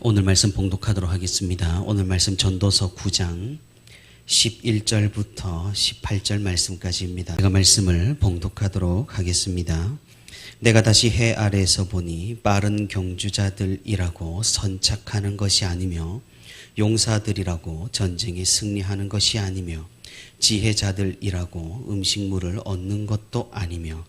오늘 말씀 봉독하도록 하겠습니다. 오늘 말씀 전도서 9장 11절부터 18절 말씀까지입니다. 제가 말씀을 봉독하도록 하겠습니다. 내가 다시 해 아래에서 보니 빠른 경주자들이라고 선착하는 것이 아니며 용사들이라고 전쟁에 승리하는 것이 아니며 지혜자들이라고 음식물을 얻는 것도 아니며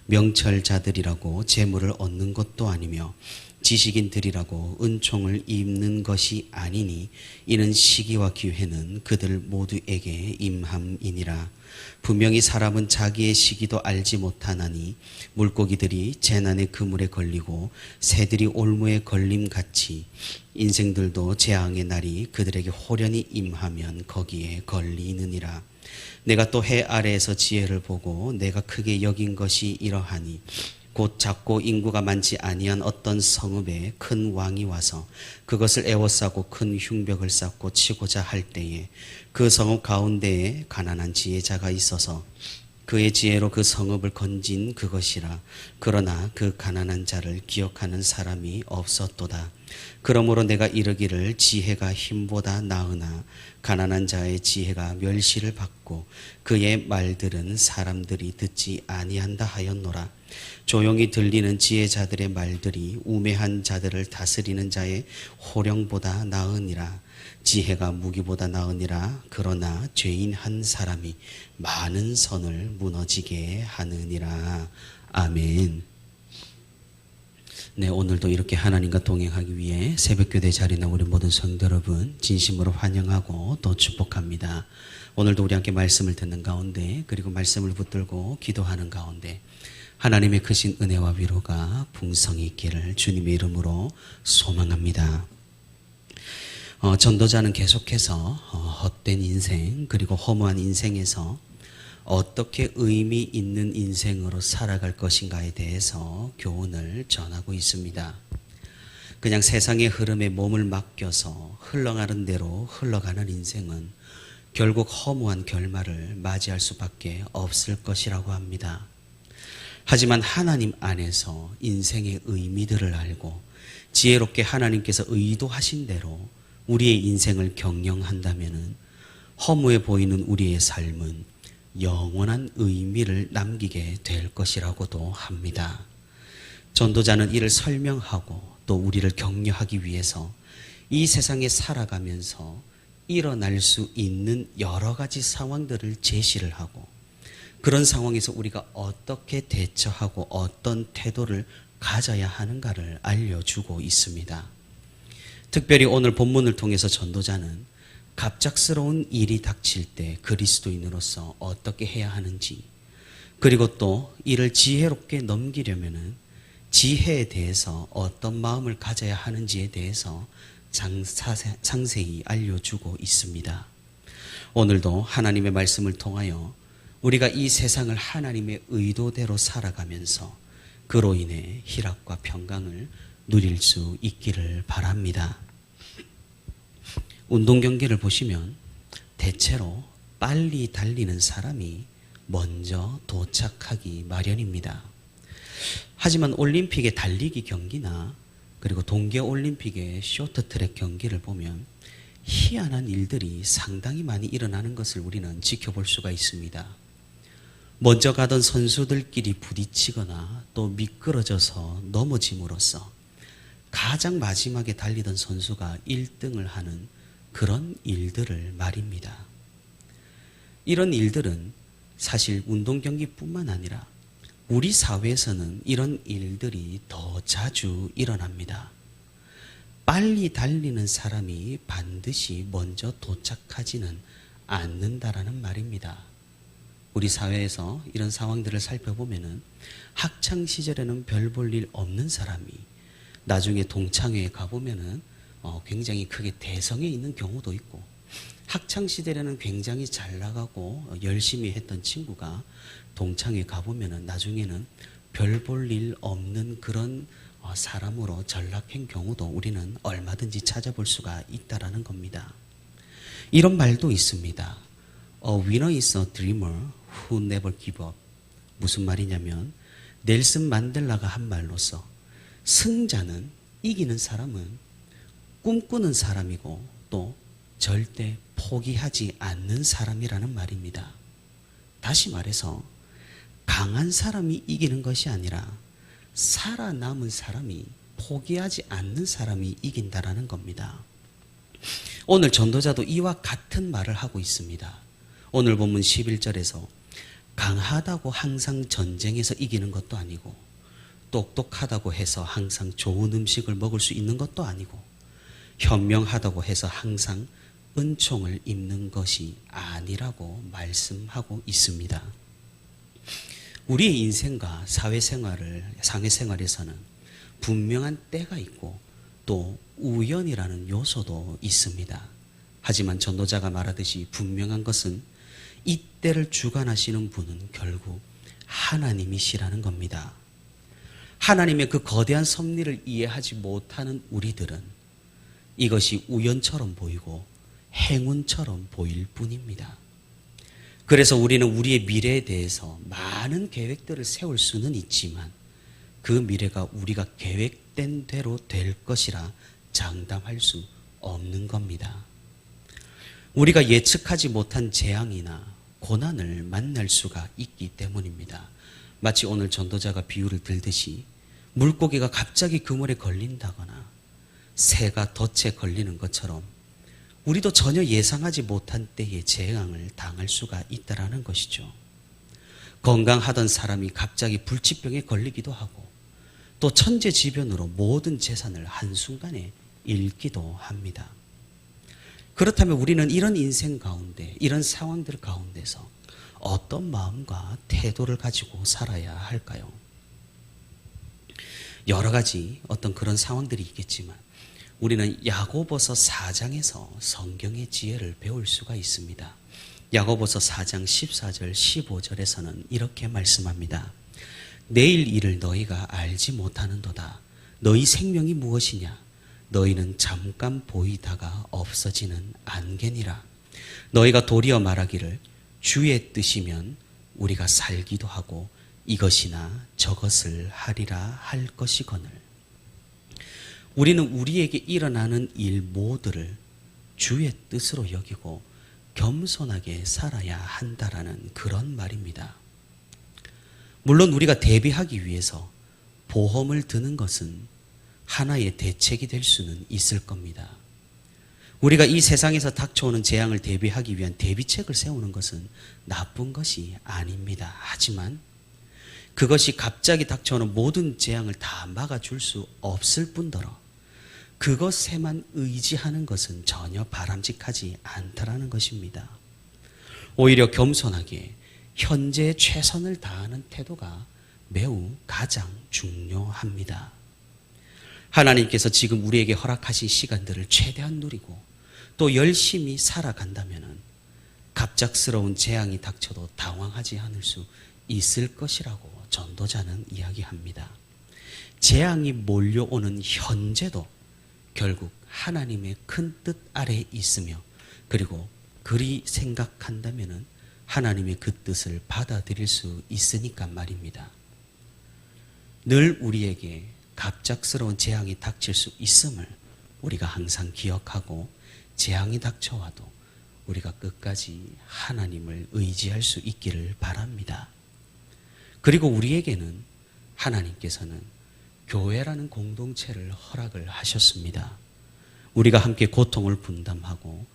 명철자들이라고 재물을 얻는 것도 아니며 지식인들이라고 은총을 입는 것이 아니니 이는 시기와 기회는 그들 모두에게 임함이니라. 분명히 사람은 자기의 시기도 알지 못하나니 물고기들이 재난의 그물에 걸리고 새들이 올무에 걸림같이 인생들도 재앙의 날이 그들에게 호련히 임하면 거기에 걸리느니라. 내가 또 해 아래에서 지혜를 보고 내가 크게 여긴 것이 이러하니 곧 작고 인구가 많지 아니한 어떤 성읍에 큰 왕이 와서 그것을 에워싸고 큰 흉벽을 쌓고 치고자 할 때에 그 성읍 가운데에 가난한 지혜자가 있어서 그의 지혜로 그 성읍을 건진 그것이라. 그러나 그 가난한 자를 기억하는 사람이 없었도다. 그러므로 내가 이르기를 지혜가 힘보다 나으나 가난한 자의 지혜가 멸시를 받고 그의 말들은 사람들이 듣지 아니한다 하였노라. 조용히 들리는 지혜자들의 말들이 우매한 자들을 다스리는 자의 호령보다 나으니라. 지혜가 무기보다 나으니라. 그러나 죄인 한 사람이 많은 선을 무너지게 하느니라. 아멘. 네, 오늘도 이렇게 하나님과 동행하기 위해 새벽교대 자리에 나온 우리 모든 성도 여러분 진심으로 환영하고 또 축복합니다. 오늘도 우리 함께 말씀을 듣는 가운데 그리고 말씀을 붙들고 기도하는 가운데 하나님의 크신 은혜와 위로가 풍성히 있기를 주님의 이름으로 소망합니다. 전도자는 계속해서 헛된 인생 그리고 허무한 인생에서 어떻게 의미 있는 인생으로 살아갈 것인가에 대해서 교훈을 전하고 있습니다. 그냥 세상의 흐름에 몸을 맡겨서 흘러가는 대로 흘러가는 인생은 결국 허무한 결말을 맞이할 수밖에 없을 것이라고 합니다. 하지만 하나님 안에서 인생의 의미들을 알고 지혜롭게 하나님께서 의도하신 대로 우리의 인생을 경영한다면 허무해 보이는 우리의 삶은 영원한 의미를 남기게 될 것이라고도 합니다. 전도자는 이를 설명하고 또 우리를 격려하기 위해서 이 세상에 살아가면서 일어날 수 있는 여러 가지 상황들을 제시를 하고 그런 상황에서 우리가 어떻게 대처하고 어떤 태도를 가져야 하는가를 알려주고 있습니다. 특별히 오늘 본문을 통해서 전도자는 갑작스러운 일이 닥칠 때 그리스도인으로서 어떻게 해야 하는지 그리고 또 이를 지혜롭게 넘기려면 지혜에 대해서 어떤 마음을 가져야 하는지에 대해서 상세히 알려주고 있습니다. 오늘도 하나님의 말씀을 통하여 우리가 이 세상을 하나님의 의도대로 살아가면서 그로 인해 희락과 평강을 누릴 수 있기를 바랍니다. 운동 경기를 보시면 대체로 빨리 달리는 사람이 먼저 도착하기 마련입니다. 하지만 올림픽의 달리기 경기나 그리고 동계올림픽의 쇼트트랙 경기를 보면 희한한 일들이 상당히 많이 일어나는 것을 우리는 지켜볼 수가 있습니다. 먼저 가던 선수들끼리 부딪히거나 또 미끄러져서 넘어짐으로써 가장 마지막에 달리던 선수가 1등을 하는 그런 일들을 말입니다. 이런 일들은 사실 운동 경기뿐만 아니라 우리 사회에서는 이런 일들이 더 자주 일어납니다. 빨리 달리는 사람이 반드시 먼저 도착하지는 않는다라는 말입니다. 우리 사회에서 이런 상황들을 살펴보면은 학창 시절에는 별 볼 일 없는 사람이 나중에 동창회에 가보면은 굉장히 크게 대성에 있는 경우도 있고 학창 시절에는 굉장히 잘 나가고 열심히 했던 친구가 동창회에 가보면은 나중에는 별 볼 일 없는 그런 사람으로 전락한 경우도 우리는 얼마든지 찾아볼 수가 있다라는 겁니다. 이런 말도 있습니다. A winner is a dreamer who never give up. 무슨 말이냐면 넬슨 만델라가 한 말로서 승자는 이기는 사람은 꿈꾸는 사람이고 또 절대 포기하지 않는 사람이라는 말입니다. 다시 말해서 강한 사람이 이기는 것이 아니라 살아남은 사람이, 포기하지 않는 사람이 이긴다라는 겁니다. 오늘 전도자도 이와 같은 말을 하고 있습니다. 오늘 본문 11절에서 강하다고 항상 전쟁에서 이기는 것도 아니고 똑똑하다고 해서 항상 좋은 음식을 먹을 수 있는 것도 아니고 현명하다고 해서 항상 은총을 입는 것이 아니라고 말씀하고 있습니다. 우리의 인생과 사회생활에서는 분명한 때가 있고 또 우연이라는 요소도 있습니다. 하지만 전도자가 말하듯이 분명한 것은 이 때를 주관하시는 분은 결국 하나님이시라는 겁니다. 하나님의 그 거대한 섭리를 이해하지 못하는 우리들은 이것이 우연처럼 보이고 행운처럼 보일 뿐입니다. 그래서 우리는 우리의 미래에 대해서 많은 계획들을 세울 수는 있지만 그 미래가 우리가 계획된 대로 될 것이라 장담할 수 없는 겁니다. 우리가 예측하지 못한 재앙이나 고난을 만날 수가 있기 때문입니다. 마치 오늘 전도자가 비유를 들듯이 물고기가 갑자기 그물에 걸린다거나 새가 덫에 걸리는 것처럼 우리도 전혀 예상하지 못한 때에 재앙을 당할 수가 있다라는 것이죠. 건강하던 사람이 갑자기 불치병에 걸리기도 하고 또 천재지변으로 모든 재산을 한순간에 잃기도 합니다. 그렇다면 우리는 이런 인생 가운데, 이런 상황들 가운데서 어떤 마음과 태도를 가지고 살아야 할까요? 여러 가지 어떤 그런 상황들이 있겠지만 우리는 야고보서 4장에서 성경의 지혜를 배울 수가 있습니다. 야고보서 4장 14절 15절에서는 이렇게 말씀합니다. 내일 일을 너희가 알지 못하는도다. 너희 생명이 무엇이냐? 너희는 잠깐 보이다가 없어지는 안개니라. 너희가 도리어 말하기를 주의 뜻이면 우리가 살기도 하고 이것이나 저것을 하리라 할 것이거늘. 우리는 우리에게 일어나는 일 모두를 주의 뜻으로 여기고 겸손하게 살아야 한다라는 그런 말입니다. 물론 우리가 대비하기 위해서 보험을 드는 것은 하나의 대책이 될 수는 있을 겁니다. 우리가 이 세상에서 닥쳐오는 재앙을 대비하기 위한 대비책을 세우는 것은 나쁜 것이 아닙니다. 하지만 그것이 갑자기 닥쳐오는 모든 재앙을 다 막아줄 수 없을 뿐더러 그것에만 의지하는 것은 전혀 바람직하지 않다라는 것입니다. 오히려 겸손하게 현재의 최선을 다하는 태도가 매우 가장 중요합니다. 하나님께서 지금 우리에게 허락하신 시간들을 최대한 누리고 또 열심히 살아간다면 갑작스러운 재앙이 닥쳐도 당황하지 않을 수 있을 것이라고 전도자는 이야기합니다. 재앙이 몰려오는 현재도 결국 하나님의 큰 뜻 아래에 있으며 그리고 그리 생각한다면 하나님의 그 뜻을 받아들일 수 있으니까 말입니다. 늘 우리에게 갑작스러운 재앙이 닥칠 수 있음을 우리가 항상 기억하고 재앙이 닥쳐와도 우리가 끝까지 하나님을 의지할 수 있기를 바랍니다. 그리고 우리에게는 하나님께서는 교회라는 공동체를 허락을 하셨습니다. 우리가 함께 고통을 분담하고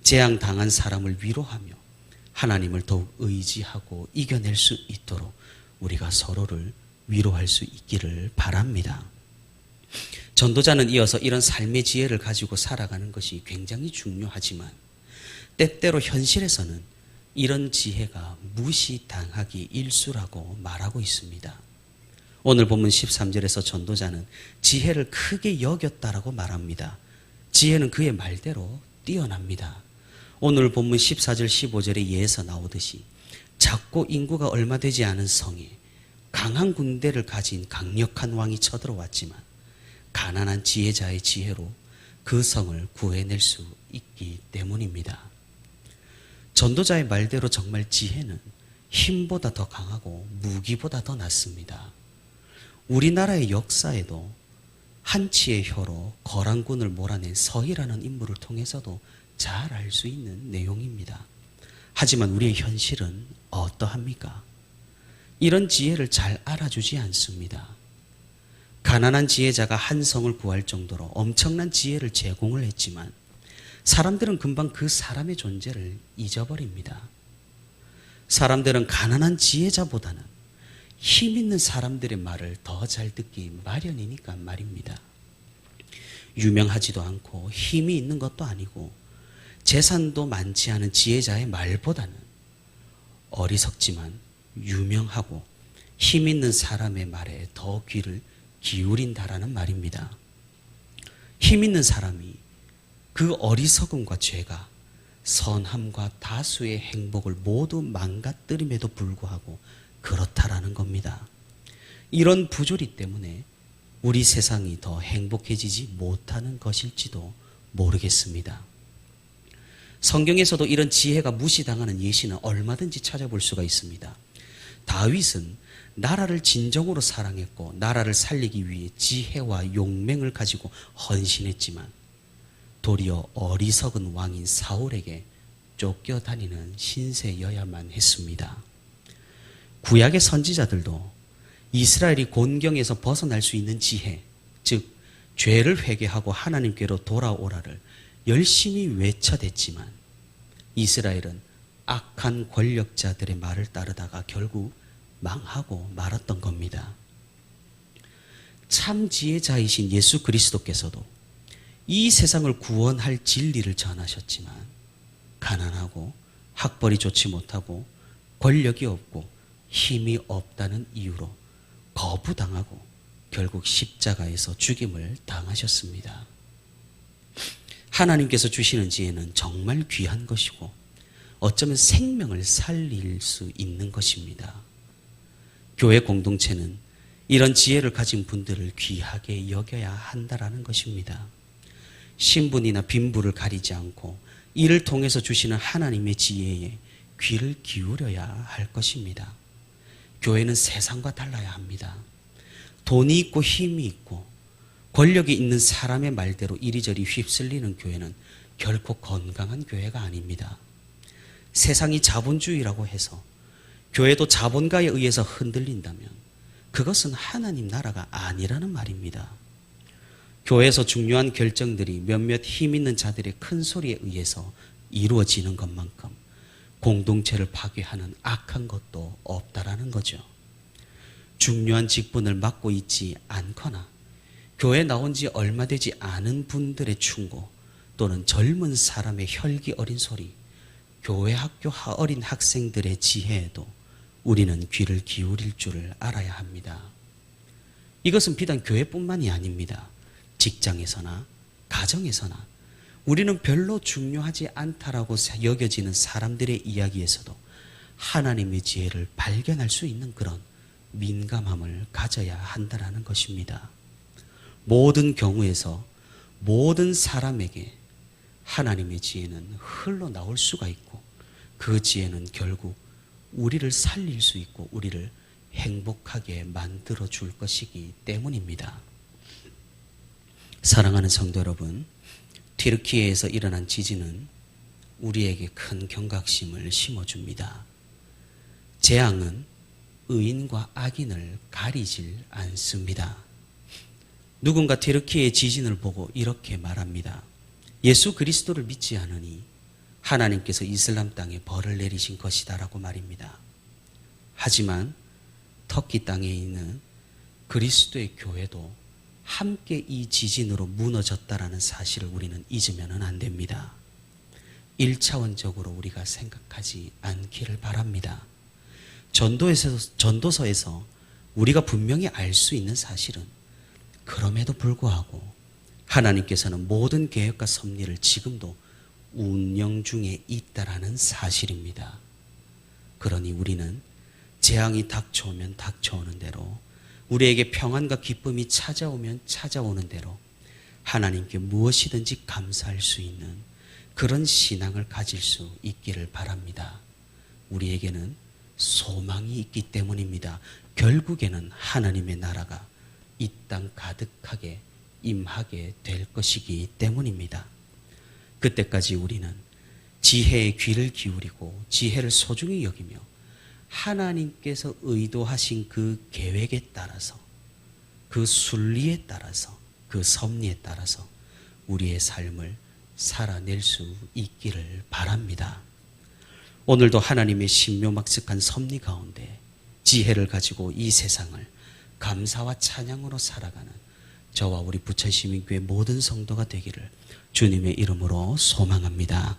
재앙 당한 사람을 위로하며 하나님을 더욱 의지하고 이겨낼 수 있도록 우리가 서로를 위로할 수 있기를 바랍니다. 전도자는 이어서 이런 삶의 지혜를 가지고 살아가는 것이 굉장히 중요하지만 때때로 현실에서는 이런 지혜가 무시당하기 일쑤라고 말하고 있습니다. 오늘 본문 13절에서 전도자는 지혜를 크게 여겼다라고 말합니다. 지혜는 그의 말대로 뛰어납니다. 오늘 본문 14절 15절에 이어서 나오듯이 작고 인구가 얼마 되지 않은 성에 강한 군대를 가진 강력한 왕이 쳐들어왔지만 가난한 지혜자의 지혜로 그 성을 구해낼 수 있기 때문입니다. 전도자의 말대로 정말 지혜는 힘보다 더 강하고 무기보다 더 낫습니다. 우리나라의 역사에도 한치의 혀로 거란군을 몰아낸 서희라는 인물을 통해서도 잘 알 수 있는 내용입니다. 하지만 우리의 현실은 어떠합니까? 이런 지혜를 잘 알아주지 않습니다. 가난한 지혜자가 한 성을 구할 정도로 엄청난 지혜를 제공을 했지만 사람들은 금방 그 사람의 존재를 잊어버립니다. 사람들은 가난한 지혜자보다는 힘 있는 사람들의 말을 더 잘 듣기 마련이니까 말입니다. 유명하지도 않고 힘이 있는 것도 아니고 재산도 많지 않은 지혜자의 말보다는 어리석지만 유명하고 힘 있는 사람의 말에 더 귀를 기울인다라는 말입니다. 힘 있는 사람이 그 어리석음과 죄가 선함과 다수의 행복을 모두 망가뜨림에도 불구하고 그렇다라는 겁니다. 이런 부조리 때문에 우리 세상이 더 행복해지지 못하는 것일지도 모르겠습니다. 성경에서도 이런 지혜가 무시당하는 예시는 얼마든지 찾아볼 수가 있습니다. 다윗은 나라를 진정으로 사랑했고 나라를 살리기 위해 지혜와 용맹을 가지고 헌신했지만 도리어 어리석은 왕인 사울에게 쫓겨다니는 신세여야만 했습니다. 구약의 선지자들도 이스라엘이 곤경에서 벗어날 수 있는 지혜, 즉 죄를 회개하고 하나님께로 돌아오라를 열심히 외쳐댔지만 이스라엘은 악한 권력자들의 말을 따르다가 결국 망하고 말았던 겁니다. 참 지혜자이신 예수 그리스도께서도 이 세상을 구원할 진리를 전하셨지만 가난하고 학벌이 좋지 못하고 권력이 없고 힘이 없다는 이유로 거부당하고 결국 십자가에서 죽임을 당하셨습니다. 하나님께서 주시는 지혜는 정말 귀한 것이고 어쩌면 생명을 살릴 수 있는 것입니다. 교회 공동체는 이런 지혜를 가진 분들을 귀하게 여겨야 한다라는 것입니다. 신분이나 빈부를 가리지 않고 이를 통해서 주시는 하나님의 지혜에 귀를 기울여야 할 것입니다. 교회는 세상과 달라야 합니다. 돈이 있고 힘이 있고 권력이 있는 사람의 말대로 이리저리 휩쓸리는 교회는 결코 건강한 교회가 아닙니다. 세상이 자본주의라고 해서 교회도 자본가에 의해서 흔들린다면 그것은 하나님 나라가 아니라는 말입니다. 교회에서 중요한 결정들이 몇몇 힘 있는 자들의 큰 소리에 의해서 이루어지는 것만큼 공동체를 파괴하는 악한 것도 없다라는 거죠. 중요한 직분을 맡고 있지 않거나 교회 나온 지 얼마 되지 않은 분들의 충고 또는 젊은 사람의 혈기 어린 소리, 교회 학교 어린 학생들의 지혜에도 우리는 귀를 기울일 줄을 알아야 합니다. 이것은 비단 교회뿐만이 아닙니다. 직장에서나 가정에서나 우리는 별로 중요하지 않다라고 여겨지는 사람들의 이야기에서도 하나님의 지혜를 발견할 수 있는 그런 민감함을 가져야 한다는 것입니다. 모든 경우에서 모든 사람에게 하나님의 지혜는 흘러나올 수가 있고 그 지혜는 결국 우리를 살릴 수 있고 우리를 행복하게 만들어 줄 것이기 때문입니다. 사랑하는 성도 여러분, 튀르키예에서 일어난 지진은 우리에게 큰 경각심을 심어줍니다. 재앙은 의인과 악인을 가리질 않습니다. 누군가 튀르키예의 지진을 보고 이렇게 말합니다. 예수 그리스도를 믿지 않으니 하나님께서 이슬람 땅에 벌을 내리신 것이다라고 말입니다. 하지만 터키 땅에 있는 그리스도의 교회도 함께 이 지진으로 무너졌다라는 사실을 우리는 잊으면 안 됩니다. 1차원적으로 우리가 생각하지 않기를 바랍니다. 전도서에서 우리가 분명히 알 수 있는 사실은 그럼에도 불구하고 하나님께서는 모든 계획과 섭리를 지금도 운영 중에 있다라는 사실입니다. 그러니 우리는 재앙이 닥쳐오면 닥쳐오는 대로 우리에게 평안과 기쁨이 찾아오면 찾아오는 대로 하나님께 무엇이든지 감사할 수 있는 그런 신앙을 가질 수 있기를 바랍니다. 우리에게는 소망이 있기 때문입니다. 결국에는 하나님의 나라가 이 땅 가득하게 임하게 될 것이기 때문입니다. 그때까지 우리는 지혜의 귀를 기울이고 지혜를 소중히 여기며 하나님께서 의도하신 그 계획에 따라서, 그 순리에 따라서, 그 섭리에 따라서 우리의 삶을 살아낼 수 있기를 바랍니다. 오늘도 하나님의 신묘막측한 섭리 가운데 지혜를 가지고 이 세상을 감사와 찬양으로 살아가는 저와 우리 부천시민교회 모든 성도가 되기를 주님의 이름으로 소망합니다.